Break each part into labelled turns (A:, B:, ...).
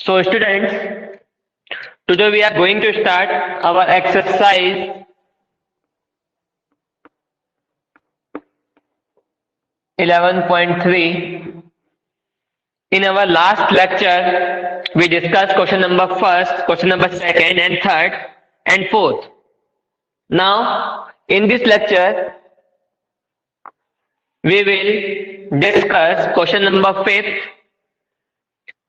A: So students, today we are going to start our exercise 11.3. In our last lecture, we discussed question number first, question number second and third and fourth. Now, in this lecture, we will discuss question number fifth.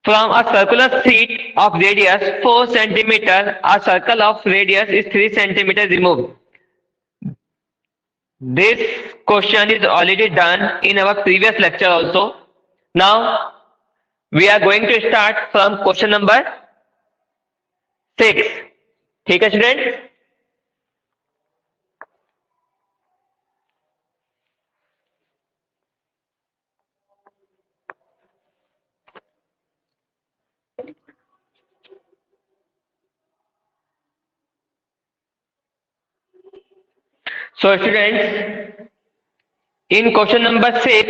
A: From a circular sheet of radius 4 centimeter, a circle of radius is 3 centimeter removed. This question is already done in our previous lecture also. Now, we are going to start from question number 6. ठीक है student? So students, in question number 6,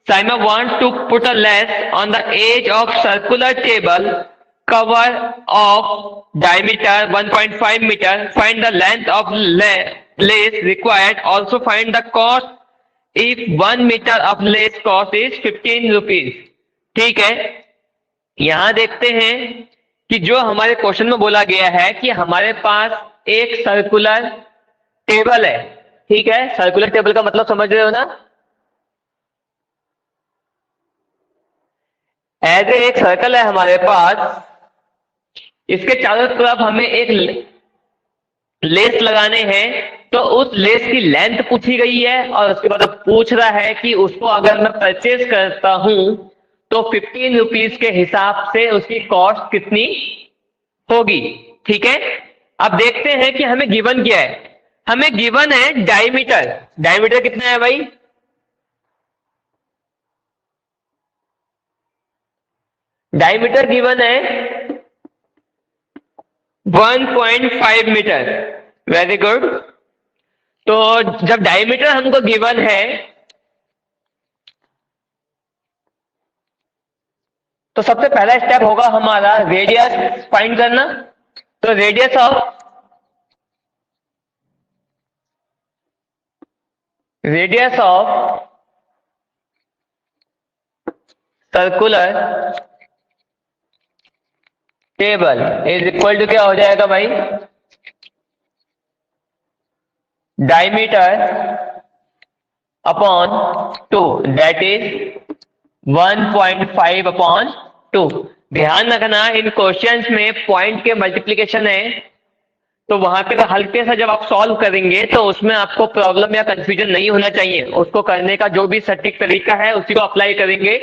A: Simon wants to put a lace on the edge of circular table cover of diameter 1.5 meter. Find the length of lace required. Also find the cost if 1 meter of lace cost is 15 rupees. ठीक है, यहां देखते हैं कि जो हमारे question में बोला गया है कि हमारे पास एक सर्कुलर टेबल है. ठीक है, सर्कुलर टेबल का मतलब समझ रहे हो ना? ऐसे एक सर्कल है हमारे पास, इसके चारों तरफ हमें एक लेस लगाने हैं. तो उस लेस की लेंथ पूछी गई है और उसके बाद पूछ रहा है कि उसको अगर मैं परचेज करता हूं तो 15 रुपीज के हिसाब से उसकी कॉस्ट कितनी होगी. ठीक है, अब देखते हैं कि हमें गिवन क्या है. हमें गिवन है डायमीटर. डायमीटर कितना है भाई? डायमीटर गिवन है 1.5 मीटर. Very good. तो जब डायमीटर हमको गिवन है तो सबसे पहला स्टेप होगा हमारा रेडियस फाइंड करना. तो radius of circular table is equal to क्या हो जाएगा भाई? Diameter upon 2, that is 1.5 upon 2. ध्यान रखना, इन क्वेश्चंस में पॉइंट के मल्टीप्लीकेशन है, तो वहां पे हल्के सा जब आप सॉल्व करेंगे तो उसमें आपको प्रॉब्लम या कंफ्यूजन नहीं होना चाहिए. उसको करने का जो भी सटीक तरीका है उसी को अप्लाई करेंगे.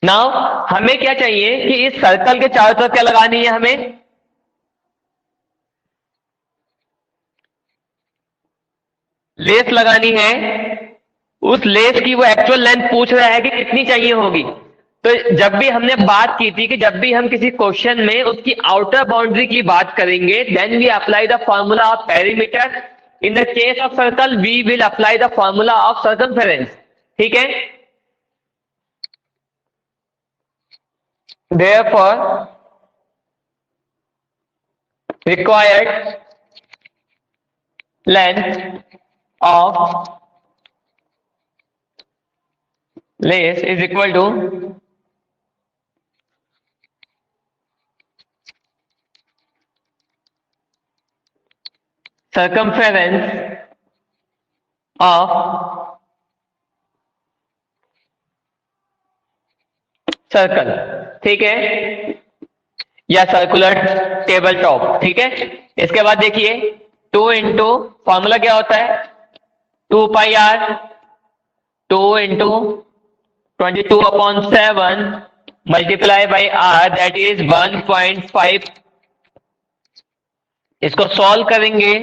A: नाउ हमें क्या चाहिए कि इस सर्कल के चारों तरफ क्या लगानी है? हमें लेस लगानी है. उस लेस की वो एक्चुअल लेंथ पूछ रहा है कि कितनी चाहिए होगी. तो जब भी हमने बात की थी कि जब भी हम किसी क्वेश्चन में उसकी आउटर बाउंड्री की बात करेंगे then we apply the formula of perimeter. In the case of circle we will apply the formula of circumference. ठीक है, therefore required length of lace is equal to circumference of circle. ठीक है, या circular table top. ठीक है, इसके बाद देखिए 2 इंटू फॉर्मूला क्या होता है? 2 pi R 2 into 22 upon 7 multiply by R that is 1.5. इसको सॉल्व करेंगे,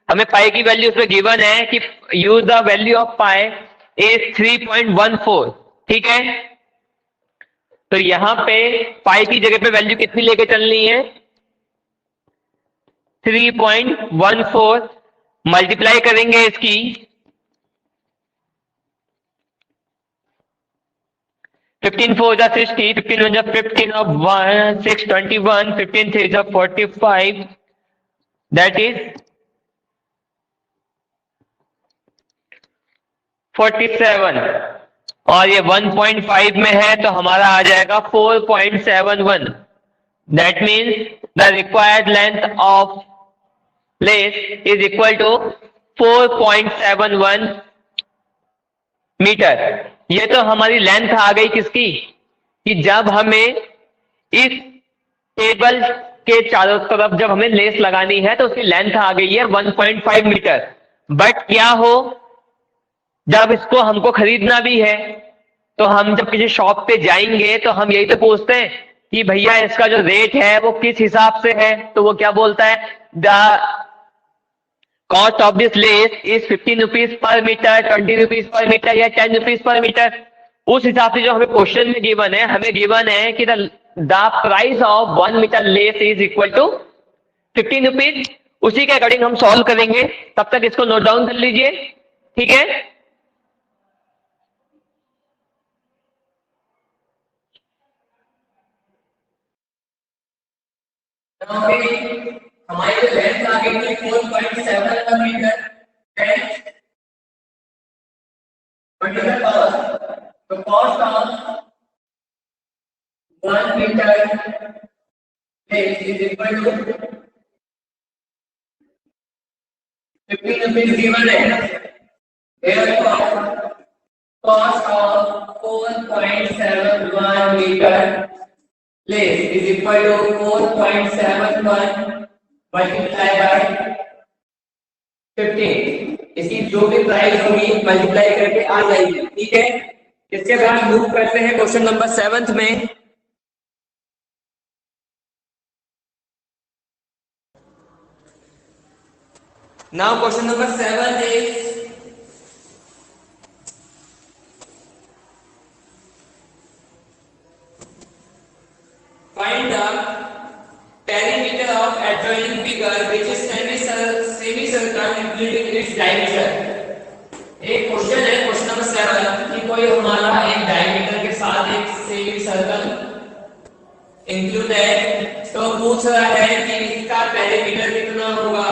A: हमें पाई की वैल्यू उसमें गिवन है कि use the value of pi is 3.14. ठीक है, तो यहां पे पाई की जगह पे वैल्यू कितनी लेके चलनी है? 3.14. मल्टीप्लाई करेंगे इसकी, 15 4 is 60, 15 1 is 15 of 1, 6 21, 15 3 is 45, that is 47, और ये 1.5 में है तो हमारा आ जाएगा 4.71. That means the required length of lace is equal to 4.71 metre. ये तो हमारी लेंथ आ गई किसकी, कि जब हमें इस टेबल के चारों तरफ जब हमें लेस लगानी है तो उसकी लेंथ आ गई है 1.5 मीटर. बट क्या हो, जब इसको हमको खरीदना भी है तो हम जब किसी शॉप पे जाएंगे तो हम यही तो पूछते हैं कि भैया इसका जो रेट है वो किस हिसाब से है. तो वो क्या बोलता है, the cost of this lace is 15 rupees per metre, 20 rupees per metre या 10 रुपीज पर मीटर. उस हिसाब से जो हमें क्वेश्चन में गिवन है, हमें गिवन है कि the price of 1 metre lace is equal to 15 rupees. उसी के अकॉर्डिंग हम सॉल्व करेंगे. तब तक इसको नोट डाउन कर लीजिए, ठीक है. हमारी जो लेंथ आ गई थी 4.7 मीटर, तो cost of 1 metre lace is equal to 15 rupees given है. Therefore, cost of 4.71 meter lace is equal to 4.71 multiply by 15. इसकी जो भी प्राइस होगी मल्टीप्लाई करके आ जाएगी, ठीक है. इसके बाद मूव करते हैं क्वेश्चन नंबर 7 में. Now question number 7 is find the perimeter of adjoining figure which is semicircle including its diameter. एक क्वेश्चन है क्वेश्चन नंबर 7 कि कोई हमारा एक डायमीटर के साथ एक सेमी सर्कल इंक्लूड है, तो पूछ रहा है कि इसका पेरीमीटर कितना होगा.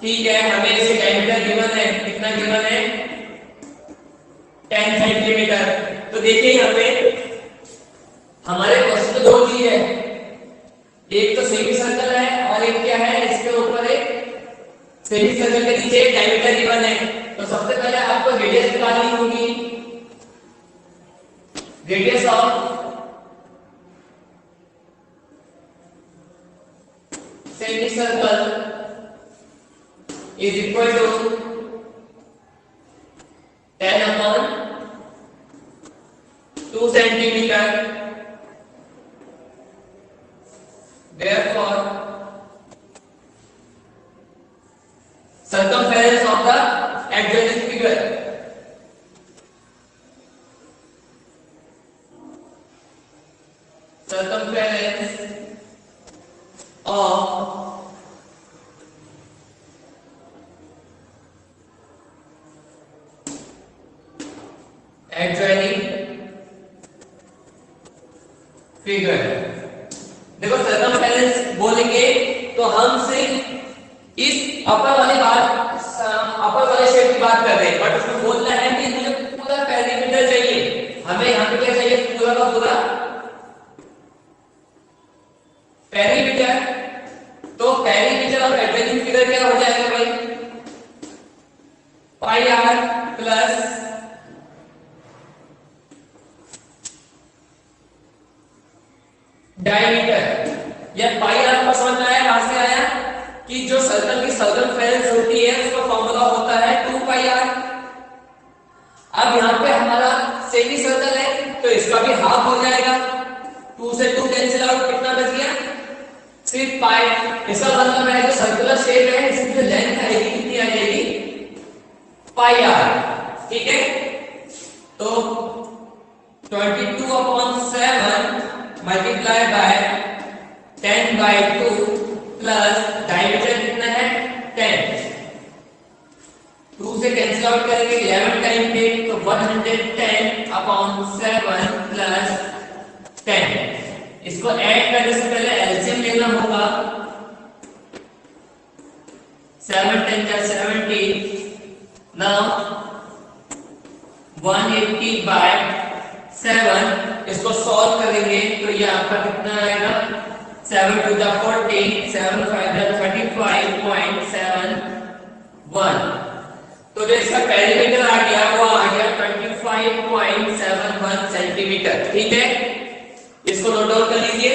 A: ठीक है, हमें इसे डायमीटर गिवन है, कितना गिवन है 10 सेंटीमीटर. तो देखिए यहाँ पे हमारे क्वेश्चन तो दो चीज है, एक तो सेमी सर्कल है और एक क्या है, इसके ऊपर एक सेमी सर्कल के नीचे डायमीटर गिवन है. तो सबसे पहले आपको रेडियस निकालनी होगी. Radius of semi circle is equal to 10 upon 2 centimeter. Therefore, circumference of the adjoining figure of adjoining figure. देखो सर्कमफेरेंस बोलेंगे तो हम सिर्फ इस अपर वाले शेप की बात कर रहे हैं, बट उसमें बोलना है कि मुझे पूरा पेरीमीटर चाहिए. हमें यहाँ पे क्या चाहिए, पूरा का पूरा पेरीमीटर. तो पेरीमीटर ऑफ एडजॉइनिंग फिगर क्या हो जाएगा भाई, पाई आर प्लस डायमीटर. यह पाई आर का समझ में आया, कहां से आया कि जो सर्कल की सर्कमफेरेंस होती है उसका फॉर्मूला होता है 2 पाई आर. अब यहाँ पे हमारा सेमी सर्कल है तो इसका भी हाफ हो जाएगा. 2 से 2 कैंसिल आउट, कितना बच गया, सिर्फ पाई. इसका मतलब है जो सर्कुलर शेप है इसकी जो लेंथ आएगी कितनी आ जाएगी, पाई आर. ठीक है, तो 22/7 मल्टीप्लाई बाय 10/2 प्लस डायमीटर कितना है 10. 2 से कैंसिल आउट करेंगे 11 टाइम पे, तो 110/7
B: 7 प्लस 10। इसको ऐड करने से पहले एलसीएम लेना होगा। 7 10 जा 70। नाउ 180 बाय 7, इसको सॉल्व करेंगे तो ये आपका कितना आएगा, 7 2 जा 40, 7 5 जा 35.71। तो जो इसका पेरीमीटर आ गया वो आ गया 25.71 सेंटीमीटर। ठीक है, इसको नोट डाउन कर लीजिए।